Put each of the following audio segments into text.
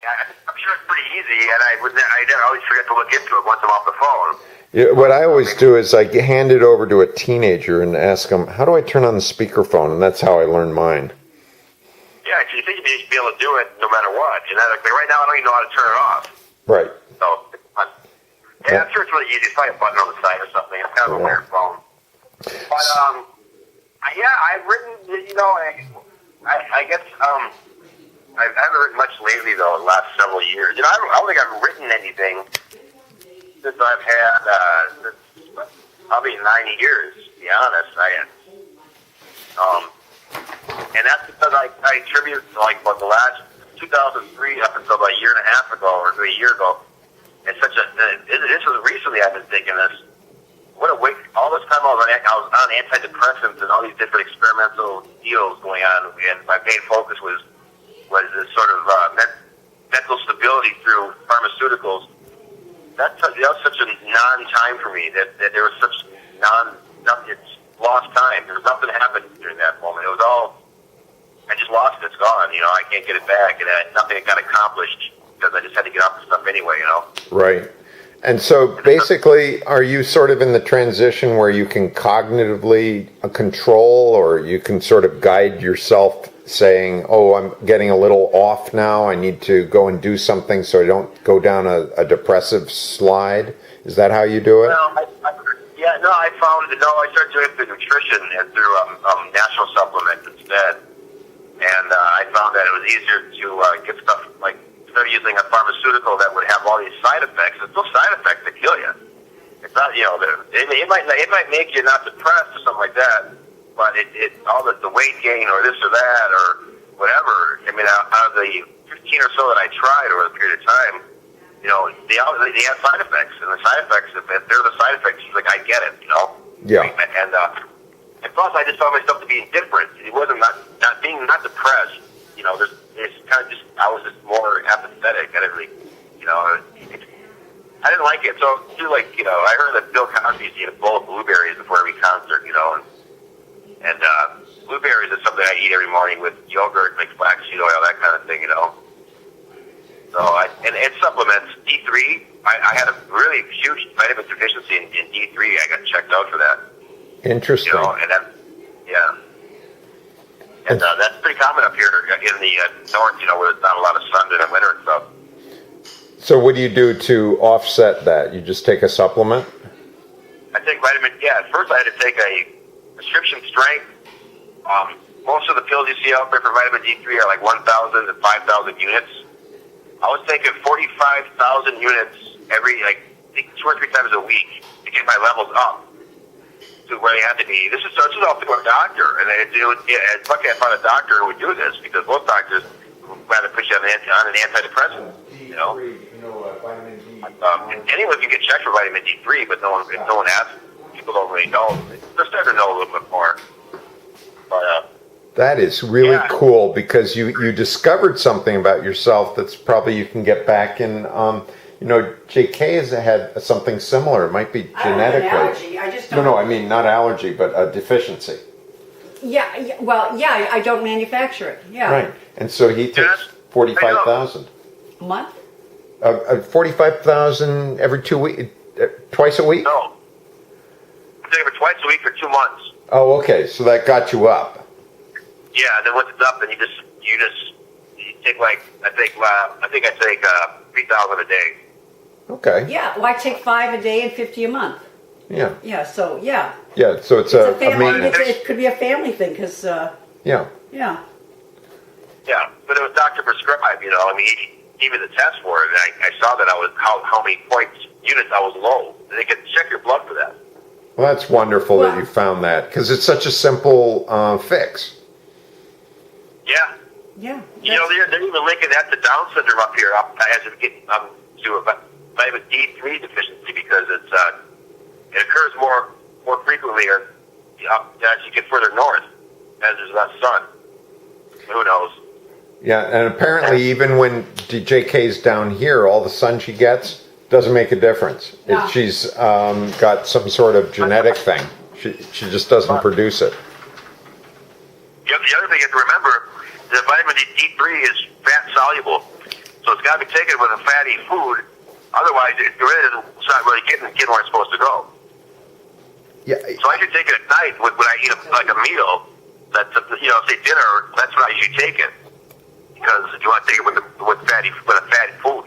I'm sure it's pretty easy, and I always forget to look into it once I'm off the phone. Yeah, what I always do is I hand it over to a teenager and ask them, how do I turn on the speakerphone? And that's how I learned mine. Yeah, you think you'd be able to do it no matter what. And like right now, I don't even know how to turn it off. Right. So, yeah, I'm sure it's really easy. It's probably a button on the side or something. It's kind of a weird phone. But, yeah, I've written, I guess, I haven't written much lately, though, in the last several years. I don't think I've written anything since I've had, probably 9 years, to be honest. And that's because I attribute, the last 2003 up until about a year and a half ago, or a year ago, it's this was recently I've been thinking this. What a waste! All this time I was on antidepressants and all these different experimental deals going on, and my main focus was this sort of mental stability through pharmaceuticals. That was such a non-time for me. That there was such it's lost time. There was nothing that happened during that moment. It was all I just lost it. It's gone. I can't get it back, and nothing got accomplished because I just had to get off the stuff anyway. Right. And so basically, are you sort of in the transition where you can cognitively control, or you can sort of guide yourself saying, oh, I'm getting a little off now, I need to go and do something so I don't go down a depressive slide? Is that how you do it? Well, I found I started doing it through nutrition and through natural supplements instead. And I found that it was easier to get stuff instead of using a pharmaceutical that would have all these side effects. There's no side effects that kill you. It's not, it might make you not depressed or something like that, but all the weight gain or this or that or whatever. I mean, out of the 15 or so that I tried over the period of time, they have side effects, and the side effects, if they're the side effects, I get it, Yeah. And plus, I just found myself to be indifferent. It wasn't not being depressed. It's kind of just I was just more apathetic. I didn't really, I didn't like it. So too, I heard that Bill Cosby's eat a bowl of blueberries before every concert, and blueberries is something I eat every morning with yogurt, like flaxseed oil, that kind of thing, So and supplements D3. I had a really huge vitamin deficiency in D3. I got checked out for that. Interesting. And that, yeah. And that's pretty common up here in the north, where there's not a lot of sun in the winter and stuff. So what do you do to offset that? You just take a supplement? I take vitamin, at first I had to take a prescription strength. Most of the pills you see out there for vitamin D3 are like 1,000 to 5,000 units. I was taking 45,000 units every, 2 or 3 times a week to get my levels up to where they had to be. This is all through a doctor, and it's lucky I found a doctor who would do this, because most doctors would rather put you on an antidepressant. Vitamin D. Anyone can get checked for vitamin D3, but no one asks. People don't really know. They're starting to know a little bit more. But that is really cool, because you discovered something about yourself that's probably you can get back in. JK has had something similar. It might be genetically. I don't have an allergy. I just don't. No, I mean not allergy, but a deficiency. Yeah. Well, yeah. I don't manufacture it. Yeah. Right, and so he takes 45,000 a month. 45,000 every 2 weeks, twice a week. No, I take it twice a week for 2 months. Oh, okay. So that got you up. Yeah, and then once it's up, then you take I think I take 3,000 a day. Okay. Yeah. Well, I take 5 a day and 50 a month. Yeah. Yeah. So yeah. Yeah. So it's a family. maintenance. It could be a family thing, because. Yeah. Yeah. Yeah, but it was doctor prescribed. He gave me the test for it, and I saw that I was how many units I was low. They could check your blood for that. Well, that's wonderful that you found that, because it's such a simple fix. Yeah. Yeah. They're even linking that to Down syndrome up here, as it gets to a vitamin D3 deficiency, because it occurs more frequently as you get further north, as there's less sun. Who knows? Yeah, and apparently even when JK's down here, all the sun she gets doesn't make a difference. No. She's got some sort of genetic thing. She just doesn't produce it. The other thing you have to remember, the vitamin D3 is fat soluble. So it's got to be taken with a fatty food. Otherwise, it's not really getting where it's supposed to go. Yeah. So I should take it at night when I eat like a meal. That's say dinner. That's when I usually take it because you want to take it with a fatty food.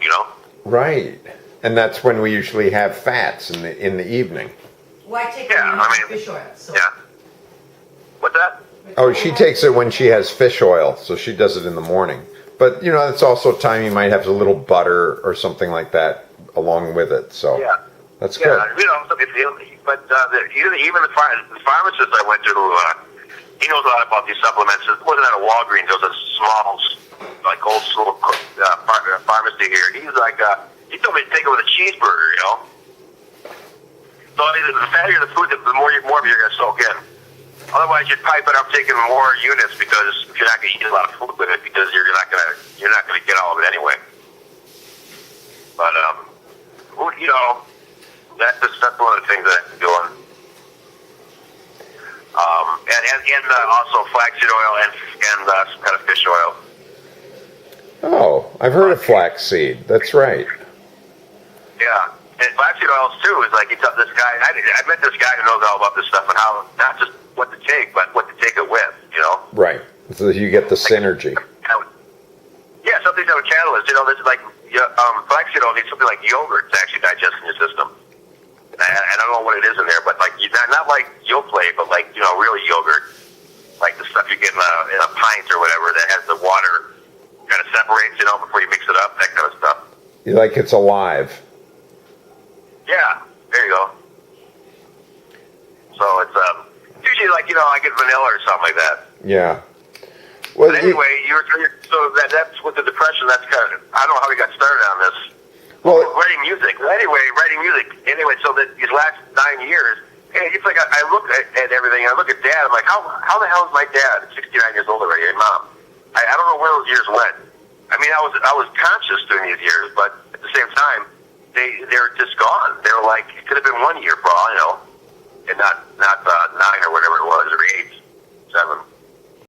Right. And that's when we usually have fats in the evening. Why take fish oil? So. Yeah. What's that? Oh, she takes it when she has fish oil, so she does it in the morning. But it's also time you might have a little butter or something like that along with it. So yeah, that's good. But even the pharmacist I went to, he knows a lot about these supplements. It wasn't at a Walgreens. It was a small, like old school pharmacy here. And he's like, he told me to take it with a cheeseburger. So the fattier the food, the more of you're going to soak in. Otherwise, you'd pipe it up, taking more units because you're not going to eat a lot of food with it because you're not going to get all of it anyway. But that's one of the things that I'm doing. And also flaxseed oil and some kind of fish oil. Oh, I've heard of flaxseed. That's right. Yeah. And flaxseed oils too is like this guy. I met this guy who knows all about this stuff and how not just what to take, but what to take it with. Right. So you get the synergy. Yeah, something that would catalyst. This is like flaxseed oil needs something like yogurt to actually digest in your system. And I don't know what it is in there, but like not like Yoplait, but like real yogurt, like the stuff you get in a pint or whatever that has the water kind of separates, before you mix it up, that kind of stuff. Like it's alive. Yeah, there you go. So it's usually like I get vanilla or something like that. Yeah. Well, but anyway, so that's with the depression. That's kind of I don't know how we got started on this. Well, writing music. Writing music. Anyway, so these last 9 years, it's like I look at everything. I look at Dad. I'm like, how the hell is my dad 69 years old already? And Mom, I don't know where those years went. I mean, I was conscious during these years, but at the same time, they're just gone. They were like it could have been 1 year for all I know, and not 9 or whatever it was, or 8, 7.